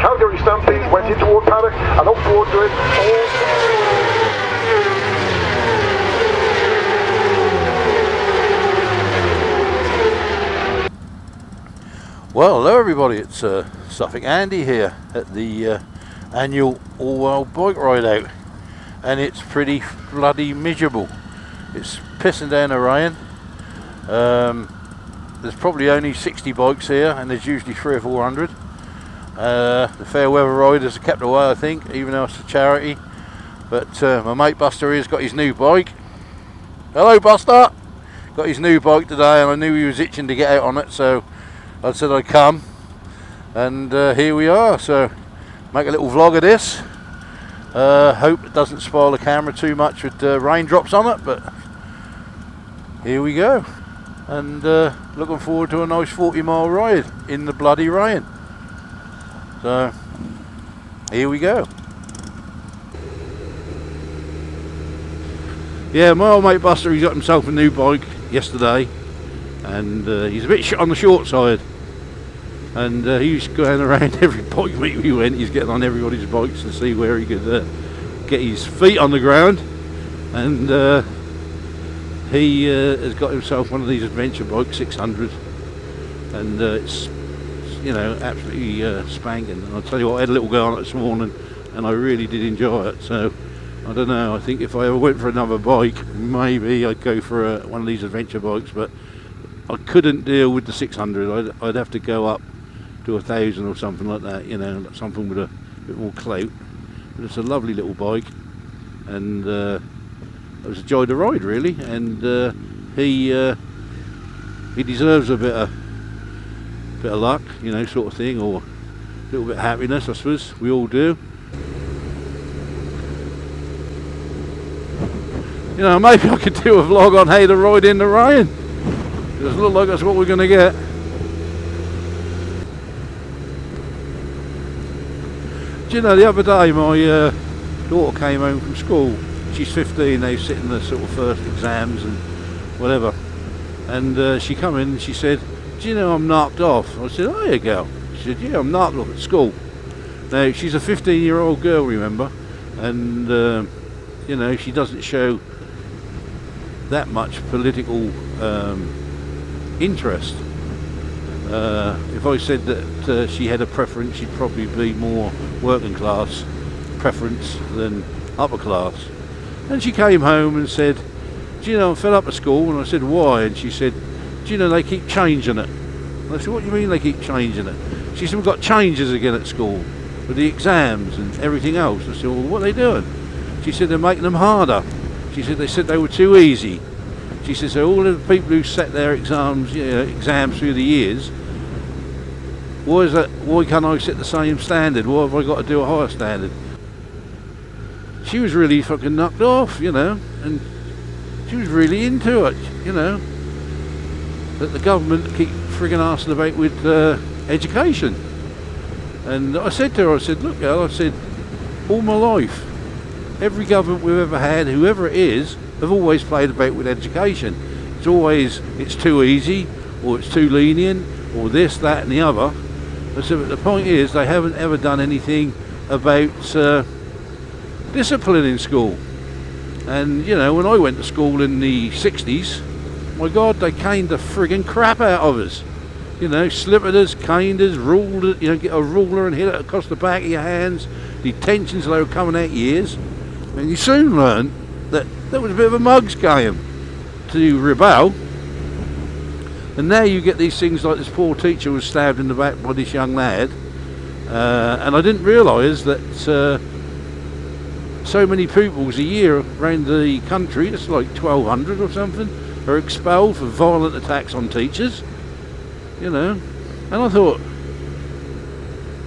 Calgary Stampede went into toward paddock and up towards it. Well, hello everybody, it's Suffolk Andy here at the annual all-world bike ride out, and it's pretty bloody miserable. It's pissing down the rain. There's probably only 60 bikes here, and there's usually 300 or 400. The fair weather riders are kept away, I think, even though it's a charity. But my mate Buster here's got his new bike. Hello Buster! Got his new bike today, and I knew he was itching to get out on it, so I said I'd come, and here we are. So make a little vlog of this. Hope it doesn't spoil the camera too much with raindrops on it, but here we go. And looking forward to a nice 40-mile ride in the bloody rain. So here we go. Yeah, my old mate Buster, he's got himself a new bike yesterday, and he's a bit on the short side. And he's going around every bike meet we went. He's getting on everybody's bikes to see where he could get his feet on the ground. And he has got himself one of these adventure bikes, 600, and it's, you know, absolutely spanking. And I'll tell you what, I had a little go on it this morning, and I really did enjoy it. So I don't know. I think if I ever went for another bike, maybe I'd go for one of these adventure bikes. But I couldn't deal with the 600. I'd have to go up to 1,000 or something like that, you know, something with a bit more clout. But it's a lovely little bike, and it was a joy to ride, really. And he deserves a bit of luck, you know, sort of thing, or a little bit of happiness, I suppose. We all do. You know, maybe I could do a vlog on how to ride in the rain. It doesn't look like that's what we're going to get. Do you know, the other day my daughter came home from school. She's 15, they sit in the sort of first exams and whatever. And she come in and she said, "Do you know I'm knocked off?" I said, "Oh, you girl." She said, "Yeah, I'm knocked off at school." Now, she's a 15-year-old girl, remember, and you know, she doesn't show that much political interest. If I said that she had a preference, she'd probably be more working class preference than upper class. And she came home and said, "Do you know, I'm fed up at school?" And I said, "Why?" And she said, "Do you know, they keep changing it." And I said, "What do you mean they keep changing it?" She said, "We've got changes again at school with the exams and everything else." I said, "Well, what are they doing?" She said, "They're making them harder." She said, "They said they were too easy." She said, "So all of the people who set their exams, you know, exams through the years, why is that? Why can't I set the same standard? Why have I got to do a higher standard?" She was really fucking knocked off, you know, and she was really into it, you know, that the government keep frigging arsing about with education. And I said to her, I said, "Look, girl," I said, "all my life, every government we've ever had, whoever it is, have always played about with education. It's always, it's too easy, or it's too lenient, or this, that and the other." I said, "But the point is, they haven't ever done anything about discipline in school." And, you know, when I went to school in the 60s, my God, they caned the friggin' crap out of us. You know, slippered us, caned us, ruled it, you know, get a ruler and hit it across the back of your hands, detentions, they were coming out years. And you soon learned that that was a bit of a mug's game to rebel. And now you get these things like this poor teacher was stabbed in the back by this young lad. And I didn't realise that so many pupils a year around the country, it's like 1,200 or something, are expelled for violent attacks on teachers. You know, and I thought,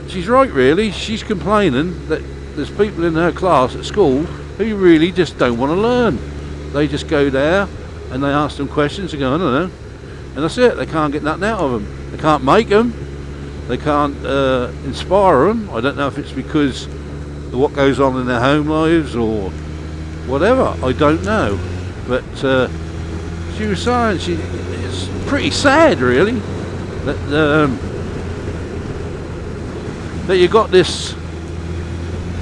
she's right really. She's complaining that there's people in her class at school who really just don't want to learn. They just go there and they ask them questions and go, "I don't know," and that's it. They can't get nothing out of them. They can't make them. They can't inspire them. I don't know if it's because of what goes on in their home lives or whatever. I don't know. But she was saying it's pretty sad, really, that that you've got this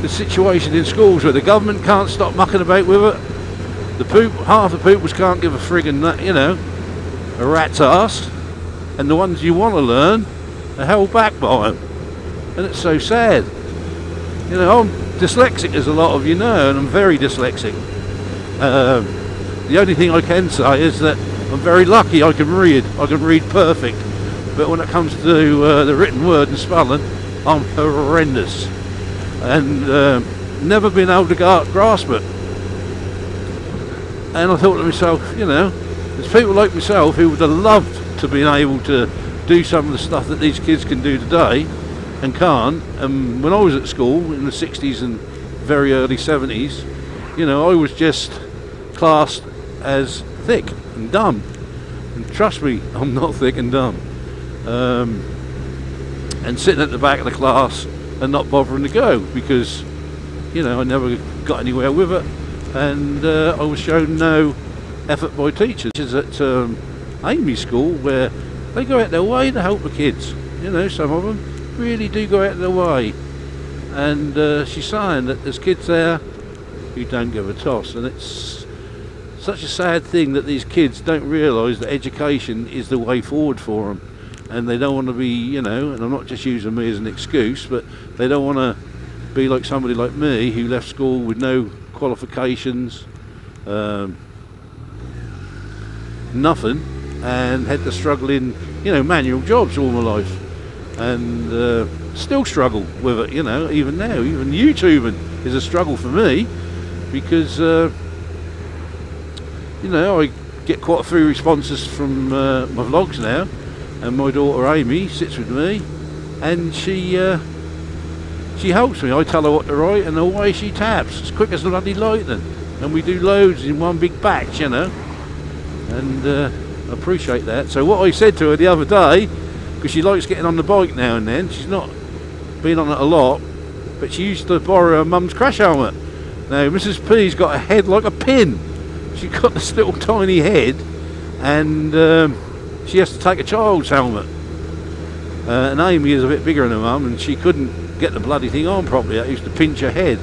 situation in schools where the government can't stop mucking about with it. Half the pupils can't give a friggin' a rat's ass, and the ones you want to learn are held back by them, and it's so sad. I'm dyslexic, as a lot of you know, and I'm very dyslexic. The only thing I can say is that I'm very lucky. I can read perfect, but when it comes to the written word and spelling, I'm horrendous, and never been able to grasp it. And I thought to myself, there's people like myself who would have loved to be able to do some of the stuff that these kids can do today and can't. And when I was at school in the 60s and very early 70s, I was just classed as thick and dumb. And trust me, I'm not thick and dumb. And sitting at the back of the class and not bothering to go because, I never got anywhere with it. And I was shown no effort by teachers at Amy's school, where they go out their way to help the kids. Some of them really do go out their way. And she's saying that there's kids there who don't give a toss, and it's such a sad thing that these kids don't realise that education is the way forward for them, and they don't want to be, and I'm not just using me as an excuse, but they don't want to be like somebody like me who left school with no qualifications, nothing, and had to struggle in manual jobs all my life, and still struggle with it, even now. Even YouTubing is a struggle for me because I get quite a few responses from my vlogs now, and my daughter Amy sits with me and she helps me. I tell her what to write and away she taps as quick as bloody lightning, and we do loads in one big batch, and I appreciate that. So what I said to her the other day, because she likes getting on the bike now and then, she's not been on it a lot, but she used to borrow her mum's crash helmet. Now Mrs. P's got a head like a pin. She's got this little tiny head, and she has to take a child's helmet, and Amy is a bit bigger than her mum, and she couldn't get the bloody thing on properly. I used to pinch her head.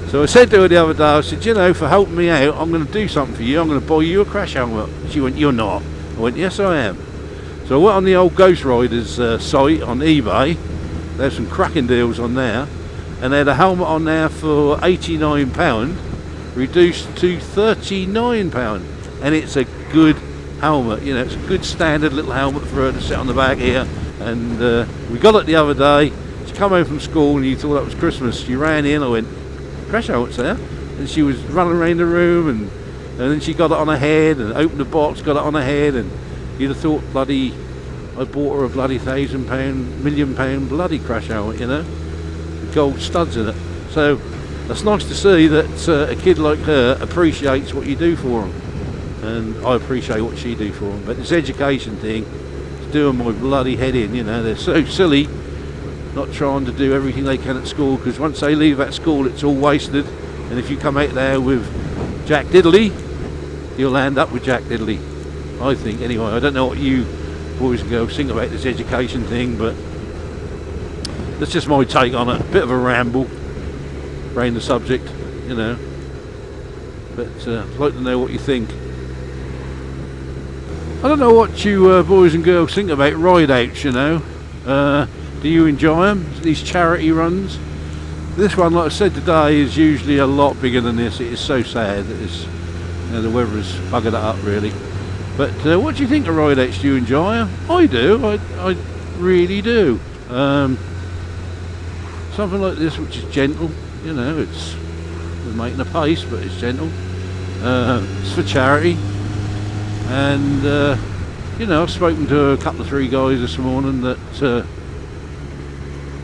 So I said to her the other day, I said, for helping me out, I'm going to do something for you. I'm going to buy you a crash helmet. She went, you're not. I went, yes I am. So I went on the old Ghost Riders site on eBay. There's some cracking deals on there, and they had a helmet on there for £89, reduced to £39, and it's a good helmet. It's a good standard little helmet for her to sit on the back here. And we got it the other day. She come home from school and you thought that was Christmas. She ran in, I went, crash helmet's there, and she was running around the room, and then she got it on her head and opened the box, got it on her head, and you'd have thought bloody I bought her a bloody £1,000, £1,000,000 bloody crash helmet, with gold studs in it. So it's nice to see that a kid like her appreciates what you do for them, and I appreciate what she do for them. But this education thing is doing my bloody head in. They're so silly not trying to do everything they can at school, because once they leave that school it's all wasted, and if you come out there with Jack Diddley, you'll end up with Jack Diddley, I think. Anyway, I don't know what you boys and girls think about this education thing, but that's just my take on it. A bit of a ramble around the subject, but I'd like to know what you think. I don't know what you boys and girls think about ride outs, do you enjoy them, these charity runs? This one, like I said today, is usually a lot bigger than this. It is so sad that the weather has buggered it up really. But what do you think of ride outs? Do you enjoy them? I do, I really do. Something like this which is gentle, it's making a pace, but it's gentle. It's for charity, and I've spoken to a couple of three guys this morning that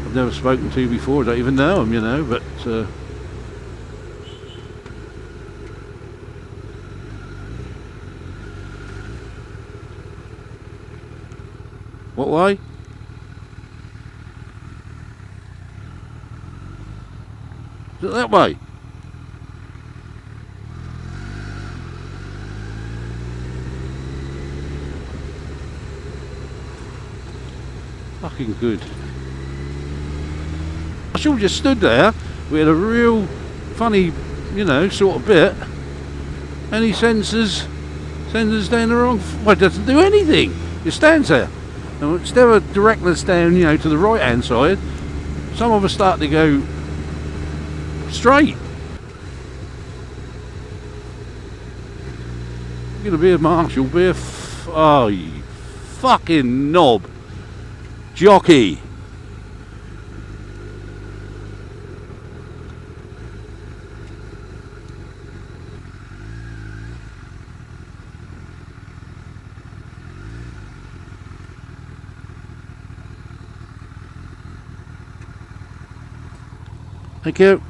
I've never spoken to before. I don't even know them, but what way? Is it that way? Fucking good. Marshall just stood there. We had a real funny, you know, sort of bit, and he sends us down the wrong. Well, it doesn't do anything. It stands there. And instead of directing us down, you know, to the right hand side, some of us start to go straight. You're gonna be a marshal, be a oh, you fucking knob, jockey. Thank you.